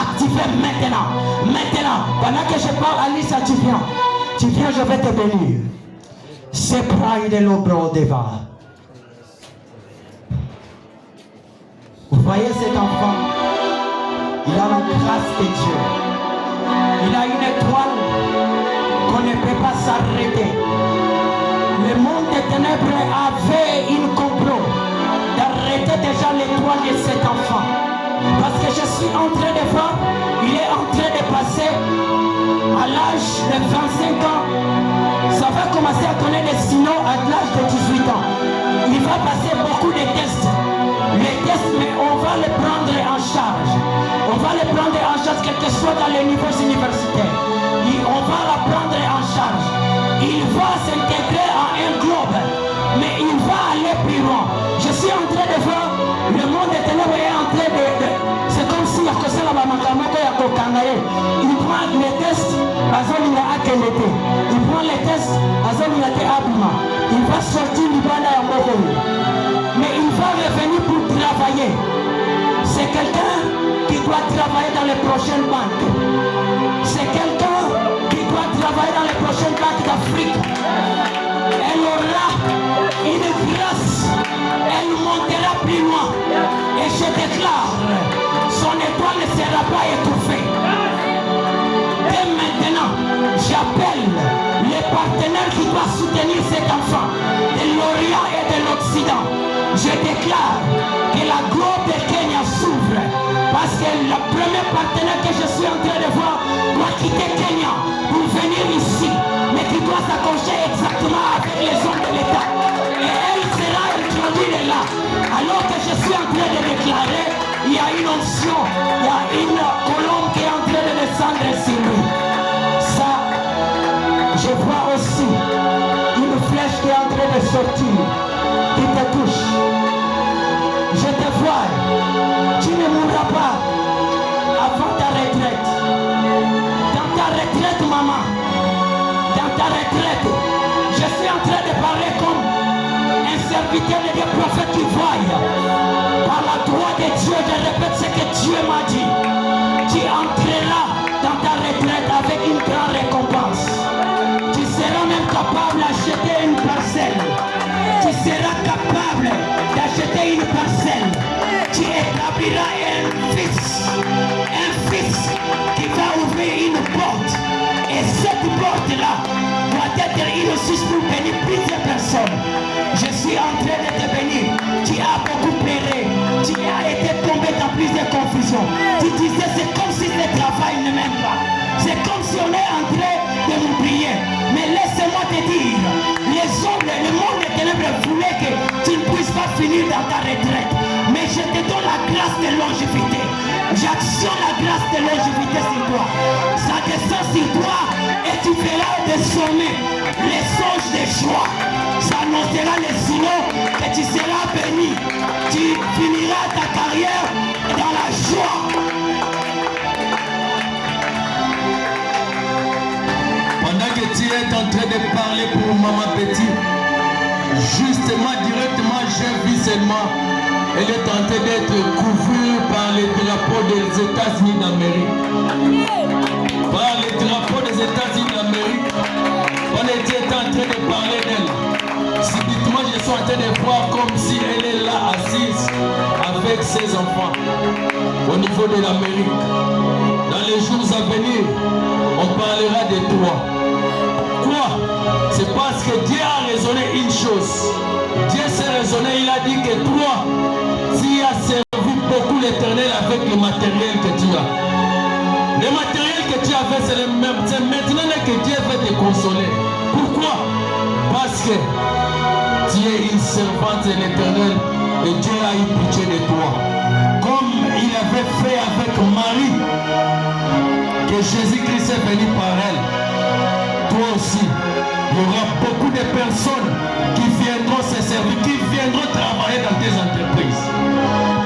activer maintenant. Maintenant, pendant que je parle à Lisa, tu viens. Tu viens, je vais te bénir. C'est Pride de l'Obro Deva. Vous voyez cet enfant? Il a la grâce de Dieu. Il a une étoile qu'on ne peut pas s'arrêter. Le monde des ténèbres avait une complot d'arrêter déjà l'étoile de cet enfant. Parce que je suis en train de voir, il est en train de passer à l'âge de 25 ans. Ça va commencer à connaître les signaux à l'âge de 18 ans. Il va passer beaucoup de tests. Les tests, mais on va les prendre en charge. On va les prendre en charge, quel que soit dans les niveaux universitaires. On va la prendre en charge. Il va s'intégrer à un globe, mais il va aller plus loin. Je suis en train de voir le monde des ténèbres est en train de c'est comme si il prend les tests, il prend les tests, il va sortir du bas à Moko. Mais il va revenir pour travailler. C'est quelqu'un qui doit travailler dans les prochaines banques. C'est quelqu'un qui doit travailler dans les prochaines banques d'Afrique. Elle aura une grâce. Elle montera plus loin. Et je déclare, son étoile ne sera pas étouffée. Dès maintenant, j'appelle les partenaires qui doivent soutenir cet enfant de l'Orient et de l'Occident. Je déclare que la globe de Kenya s'ouvre parce que le premier partenaire que je suis en train de voir doit quitter Kenya pour venir ici, mais qui doit s'accrocher exactement avec les hommes de l'État. Et elle sera introduite là. Alors que je suis en train de déclarer, il y a une onction, il y a une colombe qui est en train de descendre sur lui. Ça, je vois aussi une flèche qui est en train de sortir, qui te touche. Je te vois, tu ne mourras pas avant ta retraite. Dans ta retraite, maman, dans ta retraite, je suis en train de parler comme un serviteur de Dieu, prophète qui voit. Par la droite de Dieu, je répète ce que Dieu m'a dit. Tu entreras dans ta retraite avec une grande récompense. Tu seras même capable d'acheter une parcelle. Tu seras capable d'acheter une parcelle. Tu établiras un fils qui va ouvrir une porte. Et cette porte-là doit être une source pour bénir plusieurs personnes. Je suis en train de te bénir. Tu as beaucoup pleuré. Tu as été tombé dans plusieurs confusions. Tu disais c'est comme si le travail ne m'aime pas. C'est comme si on est en train de m'oublier. Mais laisse-moi te dire, le monde des ténèbres voulait que tu ne puisses pas finir dans ta retraite. Mais je te donne la grâce de longévité. J'actionne la grâce de longévité sur toi. Ça descend sur toi et tu verras des sommets, les songes de joie. Ça annoncera les signaux que tu seras béni. Tu finiras ta carrière dans la joie. Pendant que tu es en train de parler pour Maman Petit, justement, directement, j'ai vu seulement, elle est en train d'être couverte par les drapeaux des États-Unis d'Amérique. Par les drapeaux des États-Unis d'Amérique, on était en train de parler d'elle. Subitement, je suis en train de voir comme si elle est là assise avec ses enfants au niveau de l'Amérique. Dans les jours à venir, on parlera de toi. Quoi? C'est parce que Dieu a raisonné une chose. Dieu s'est raisonné, il a dit que toi, tu as servi beaucoup l'Éternel avec le matériel que tu as. Le matériel que tu avais, c'est le même. C'est maintenant que Dieu va te consoler. Pourquoi? Parce que tu es une servante de l'Éternel et Dieu a eu pitié de toi. Comme il avait fait avec Marie, que Jésus-Christ est venu par elle. Toi aussi, il y aura beaucoup de personnes qui viendront se servir, qui viendront travailler dans tes entreprises.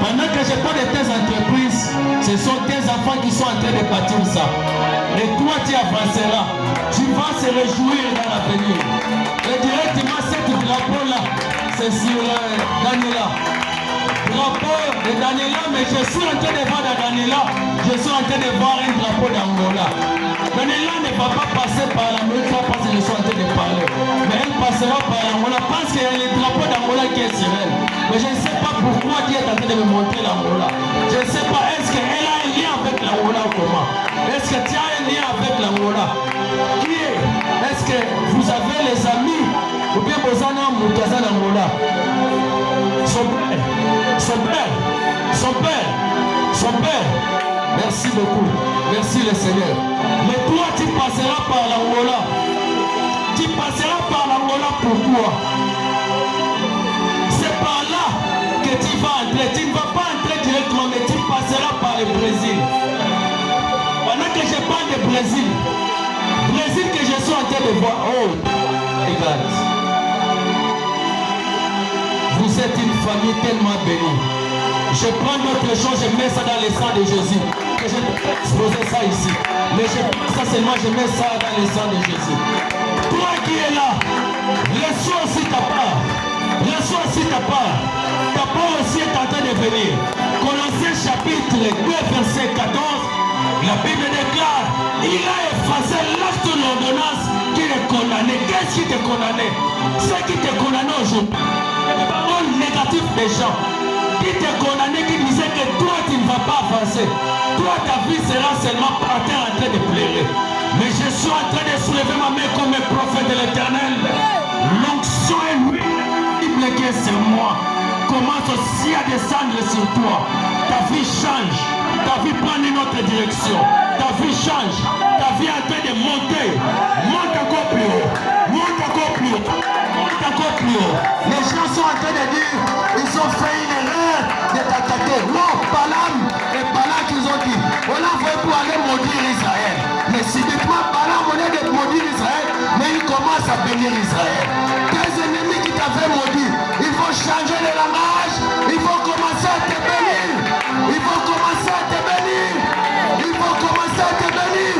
Pendant que je parle de tes entreprises, ce sont tes enfants qui sont en train de bâtir ça. Et toi, tu avanceras. Tu vas se réjouir dans l'avenir. Et directement, cette drapeau-là, c'est sur Daniela. drapeau de Daniela, mais je suis en train de voir de Daniela, je suis en train de voir un drapeau d'Angola. Daniela ne va pas passer par l'Amérique parce que je suis en train de parler. Mais elle passera par l'Angola parce qu'il y a le drapeau d'Angola qui est sur elle. Mais je ne sais pas pourquoi Dieu est en train de me montrer l'Angola. Je ne sais pas, est-ce qu'elle a un lien avec l'Angola ou comment? Est-ce que tu as un lien avec l'Angola? Qui est? Est-ce que vous avez les amis ou bien Bozana Moutaza l'Angola? Son père, son père, son père, son père. Merci beaucoup. Merci le Seigneur. Mais toi, tu passeras par l'Angola. Tu passeras par l'Angola pourquoi? C'est par là que tu vas entrer. Tu ne vas pas entrer directement, mais tu passeras par le Brésil. Pendant que je parle de Brésil que je suis en train de voir. Oh, regarde. Vous êtes une famille tellement bénie. Je prends d'autres choses, je mets ça dans le sang de Jésus. Que je ne peux pas exposer ça ici. Mais je prends ça seulement, je mets ça dans le sang de Jésus. Toi qui es là, reçois aussi ta part. Reçois aussi ta part. Ta part aussi est en train de venir. Colossiens chapitre 2, verset 14. La Bible déclare, il a effacé l'acte de l'ordonnance qui est condamné. Qu'est-ce qui te condamnait? Ce qui te condamné aujourd'hui. Les paroles négatives des gens qui te condamné, qui disaient que toi tu ne vas pas avancer. Toi ta vie sera seulement par terre en train de pleurer. Mais je suis en train de soulever ma main comme un prophète de l'Éternel. L'onction est lui, la Bible qui est sur moi commence aussi à descendre sur toi. Ta vie change. Ta vie prend une autre direction. Ta vie change. Ta vie est en train de monter. Monte encore plus haut. Monte encore plus haut. Monte encore plus haut. Les gens sont en train de dire, ils ont fait une erreur de t'attaquer. Non, Balaam et Balak ils ont dit, on a envoyé pour aller maudire Israël. Mais subitement, Balaam on est de maudire Israël, mais il commence à bénir Israël. Tes ennemis qui t'avaient maudit, il faut changer le langage. Il faut commencer à te bénir. Il faut commencer à te bénir. Il faut commencer à te bénir.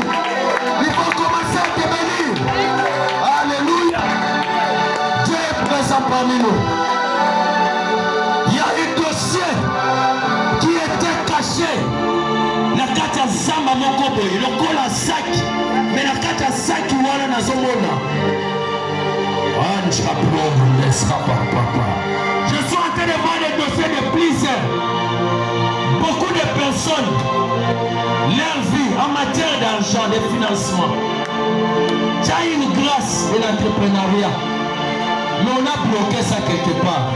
Il faut commencer à te bénir. Alléluia. Dieu est présent parmi nous. Il y a un dossier qui était caché. La carte ya Zamba Mokobo, le col à sac. Mais la carte à sac, voilà na zomona. Anja Blom ne sera pas papa. Je suis en train de voir les dossiers de plusieurs. Beaucoup de personnes, leur vie en matière d'argent, de financement. Tu as une grâce de l'entrepreneuriat. Mais on a bloqué ça quelque part.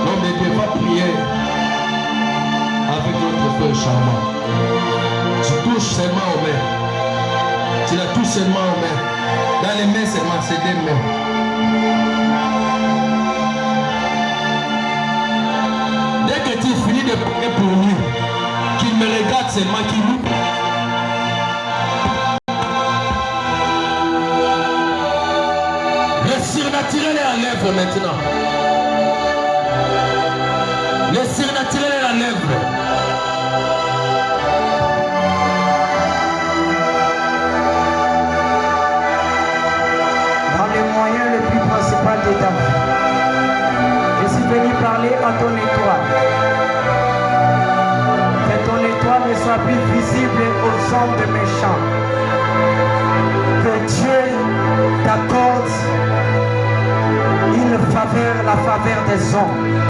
On ne peut pas prier avec notre feu charmant. Tu touches seulement aux mains. Tu la touches seulement aux mains. Dans les mains seulement, c'est des mains. Dès que tu finis de prier pour lui, qu'il me regarde seulement, qu'il loue. Le surnaturel est à l'œuvre maintenant. Le surnaturel est à l'œuvre. Dans les moyens les plus principaux de ta vie, je suis venu parler à ton étoile. Que ton étoile ne soit plus visible aux hommes de méchants. Que Dieu t'accorde une faveur, la faveur des hommes.